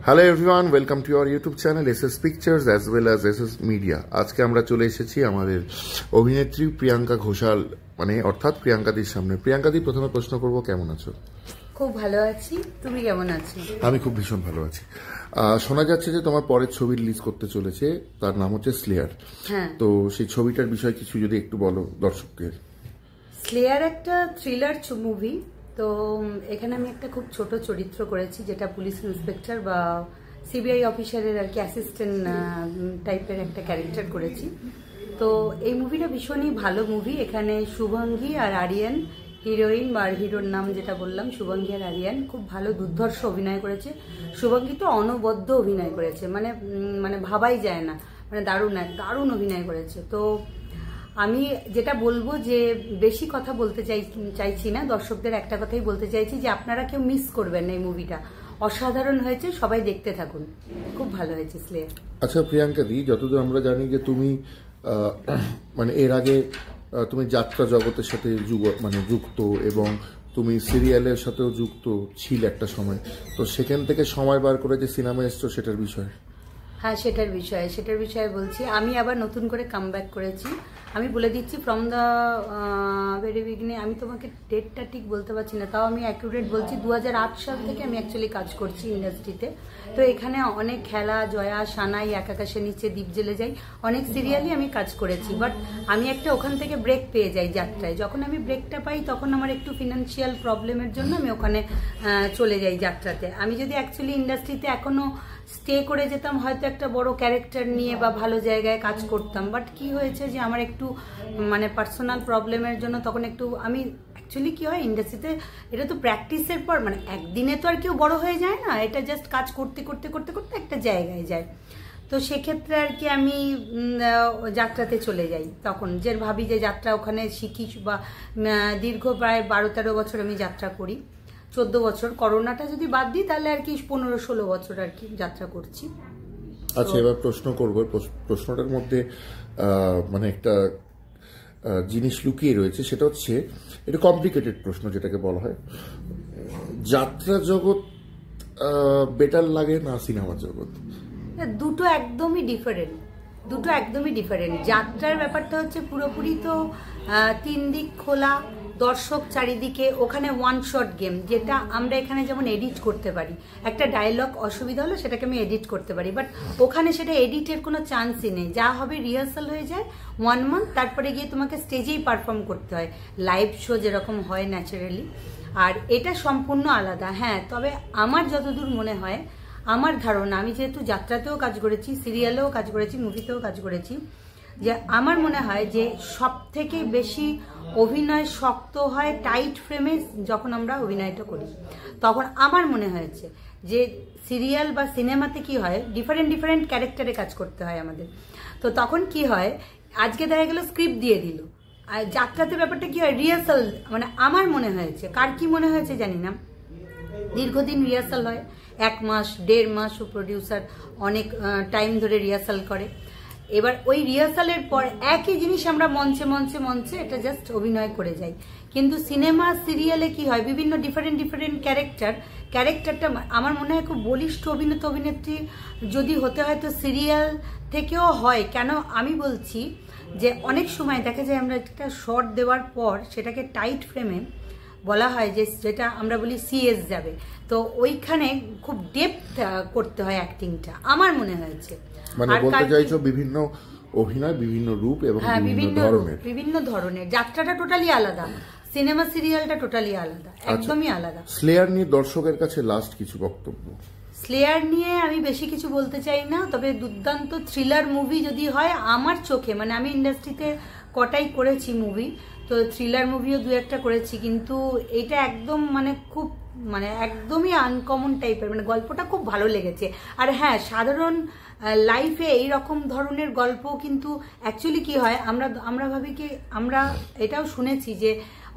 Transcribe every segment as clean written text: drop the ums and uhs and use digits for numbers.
Hello everyone, welcome to our YouTube channel SS pictures as well as SS media. আজকে আমরা চলে এসেছি আমাদের অভিনেত্রী প্রিয়াঙ্কা ঘোষাল অর্থাৎ প্রিয়াঙ্কাদির সামনে। প্রিয়াঙ্কাদি, প্রথমে প্রশ্ন করব, কেমন আছো? খুব ভালো আছি, তুমি কেমন আছো? আমি খুব ভীষণ ভালো আছি। শোনা যাচ্ছে যে তোমার পরের ছবি রিলিজ করতে চলেছে, তার নাম হচ্ছে স্লেয়ার। তো সেই ছবিটার বিষয়ে কিছু যদি একটু বলো দর্শকদের। স্লেয়ার একটা থ্রিলার মুভি। তো এখানে আমি একটা খুব ছোট চরিত্র করেছি, যেটা পুলিশ ইন্সপেক্টর বা সিবিআই অফিসারের আর কি অ্যাসিস্ট্যান্ট টাইপের একটা ক্যারেক্টার করেছি। তো এই মুভিটা ভীষণই ভালো মুভি। এখানে শুভাঙ্গী আর আরিয়ান, হিরোইন বা হিরোর নাম যেটা বললাম, শুভাঙ্গী আর আরিয়ান খুব ভালো দুর্ধর্ষ অভিনয় করেছে। শুভাঙ্গী তো অনবদ্য অভিনয় করেছে, মানে ভাবাই যায় না, মানে দারুণ অভিনয় করেছে। তো আমি যেটা বলবো যে বেশি কথা বলতে চাইছি না, দর্শকদের একটা কথাই বলতে চাইছি যে আপনারা কেউ মিস করবেন না, এই মুভিটা অসাধারণ হয়েছে, সবাই দেখতে থাকুন, খুব ভালো হয়েছে স্লেয়ার। আচ্ছা প্রিয়াঙ্কা দি, যতদূর আমরা জানি যে তুমি এর আগে তুমি যাত্রা জগতের সাথে যুক্ত এবং তুমি সিরিয়ালের সাথেও যুক্ত ছিল একটা সময়, তো সেখান থেকে সময় বার করে যে সিনেমা এসছো সেটার বিষয়ে। হ্যাঁ, সেটার বিষয়ে বলছি। আমি আবার নতুন করে কামব্যাক করেছি। আমি বলে দিচ্ছি ফ্রম দ্য ভেরি বিগিনিং। আমি তোমাকে ডেটটা ঠিক বলতে পারছি না, তাও আমি অ্যাকুরেট বলছি। 2008 সাল থেকে আমি অ্যাকচুয়ালি কাজ করছি ইন্ডাস্ট্রিতে। তো এখানে অনেক খেলা, জয়া, সানাই, এক আকাশের নিচে, দ্বীপ জেলে যাই, অনেক সিরিয়ালই আমি কাজ করেছি। বাট আমি একটা ওখান থেকে ব্রেক পেয়ে যাই যাত্রায়। যখন আমি ব্রেকটা পাই তখন আমার একটু ফিনান্সিয়াল প্রবলেমের জন্য আমি ওখানে চলে যাই যাত্রাতে। আমি যদি অ্যাকচুয়ালি ইন্ডাস্ট্রিতে এখনো স্টে করে যেতাম, হয়তো একটা বড় ক্যারেক্টার নিয়ে বা ভালো জায়গায় কাজ করতাম। বাট কি হয়েছে যে আমার একটু পার্সোনাল প্রবলেমের জন্য তখন একটু আমি অ্যাকচুয়ালি কি হয় ইন্ডাস্ট্রিতে, এটা তো প্র্যাকটিসের পর, একদিনে তো আর কেউ বড় হয়ে যায় না, এটা জাস্ট কাজ করতে করতে করতে করতে একটা জায়গায় যায়। তো সেক্ষেত্রে আর কি আমি যাত্রাতে চলে যাই। তখন যে ভাবি যে যাত্রা ওখানে শিখি, বা দীর্ঘ প্রায় 12-13 বছর আমি যাত্রা করি, 14 বছর, করোনাটা যদি বাদ দিই তাহলে আর কি 15-16 বছর আর কি যাত্রা করছি। আচ্ছা, এবার প্রশ্ন করব। প্রশ্নটার মধ্যে একটা জিনিস লুকিয়ে রয়েছে, সেটা হচ্ছে এটা কমপ্লিকেটেড প্রশ্ন যেটাকে বলা হয়, যাত্রা জগৎ বেটার লাগে না সিনেমা জগৎ? দুটো একদমই ডিফারেন্ট। যাত্রার ব্যাপারটা হচ্ছে পুরোপুরি তো 3 দিক খোলা, দর্শক চারিদিকে, ওখানে ওয়ান শট গেম, যেটা আমরা এখানে যেমন এডিট করতে পারি। একটা ডায়লগ অসুবিধা হলো সেটাকে আমি এডিট করতে পারি, বাট ওখানে সেটা এডিটের কোনো চান্সই নেই। যা হবে রিহার্সাল হয়ে যায় 1 মান্থ, তারপরে গিয়ে তোমাকে স্টেজেই পারফর্ম করতে হয়, লাইভ শো যেরকম হয় ন্যাচারালি। আর এটা সম্পূর্ণ আলাদা। হ্যাঁ, তবে আমার যতদূর মনে হয়, আমার ধারণা, আমি যেহেতু যাত্রাতেও কাজ করেছি, সিরিয়ালেও কাজ করেছি, মুভিতেও কাজ করেছি, যে আমার মনে হয় যে সব থেকে বেশি অভিনয় শক্ত হয় টাইট ফ্রেমে যখন আমরা অভিনয়টা করি। তখন আমার মনে হয়েছে যে সিরিয়াল বা সিনেমাতে কি হয়, ডিফারেন্ট ক্যারেক্টারে কাজ করতে হয় আমাদের। তো তখন কি হয়, আজকে দেখা গেল স্ক্রিপ্ট দিয়ে দিল, আর যাত্রাতে ব্যাপারটা কি হয়, রিহার্সাল, আমার মনে হয়েছে, কার কি মনে হয়েছে জানি না, দীর্ঘদিন রিহার্সাল হয়, 1 মাস 1.5 মাস প্রডিউসার অনেক টাইম ধরে রিহার্সাল করে। এবার ওই রিহার্সালের পর একই জিনিস আমরা মঞ্চে এটা জাস্ট অভিনয় করে যাই। কিন্তু সিনেমা সিরিয়ালে কি হয়, বিভিন্ন ডিফারেন্ট ক্যারেক্টারটা আমার মনে হয় খুব বলিষ্ঠ অভিনেত্রী যদি হতে হয় তো সিরিয়াল থেকেও হয়। কেন আমি বলছি যে অনেক সময় দেখা যায় আমরা একটা শর্ট দেওয়ার পর সেটাকে টাইট ফ্রেমে বলা হয় যে যেটা আমরা বলি সিএস যাবে, তো ওইখানে খুব ডেপথ করতে হয় অ্যাক্টিংটা, আমার মনে হয়েছে। বলতে চাইছো বিভিন্ন অভিনয়, বিভিন্ন রূপ এবং বিভিন্ন ধরনের। যাত্রাটা টোটালি আলাদা, সিনেমা সিরিয়ালটা টোটালি আলাদা, একদমই আলাদা। স্লেয়ার নিয়ে দর্শকের কাছে লাস্ট কিছু বক্তব্য। স্লেয়ার নিয়ে আমি বেশি কিছু বলতে চাই না, তবে দুর্দান্ত থ্রিলার মুভি যদি হয় আমার চোখে, আমি ইন্ডাস্ট্রিতে কটাই করেছি মুভি, তো থ্রিলার মুভিও 2-1টা করেছি, কিন্তু এটা একদম খুব একদমই আনকমন টাইপের, গল্পটা খুব ভালো লেগেছে। আর হ্যাঁ, সাধারণ লাইফে এইরকম ধরনের গল্প কিন্তু অ্যাকচুয়ালি কি হয়, আমরা ভাবি কি, আমরা এটাও শুনেছি যে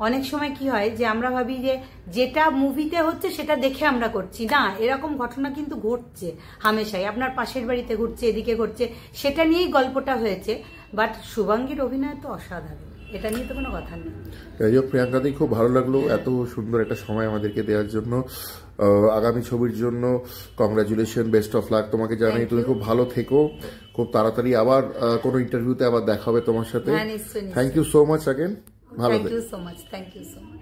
অনেক সময় কি হয় যে আমরা ভাবি যে যেটা মুভিতে হচ্ছে সেটা দেখে আমরা করছি না, এরকম ঘটনা কিন্তু ঘটছে হামেশাই, আপনার পাশের বাড়িতে ঘটছে, এদিকে ঘটছে, সেটা নিয়েই গল্পটা হয়েছে। বাট শুভাঙ্গীর অভিনয় তো অসাধারণ, এটা নিয়ে তো কোনো কথা নেই। যাই হোক প্রিয়াঙ্কাদি, খুব ভালো লাগলো এত সুন্দর একটা সময় আমাদেরকে দেওয়ার জন্য। আগামী ছবির জন্য কংগ্রাচুলেশন, বেস্ট অফ লাক তোমাকে জানাই। তুমি খুব ভালো থেকো, খুব তাড়াতাড়ি আবার কোনো ইন্টারভিউতে আবার দেখা হবে তোমার সাথে। Thank you so much again, ভালো থেকো। Thank you so much, thank you so much.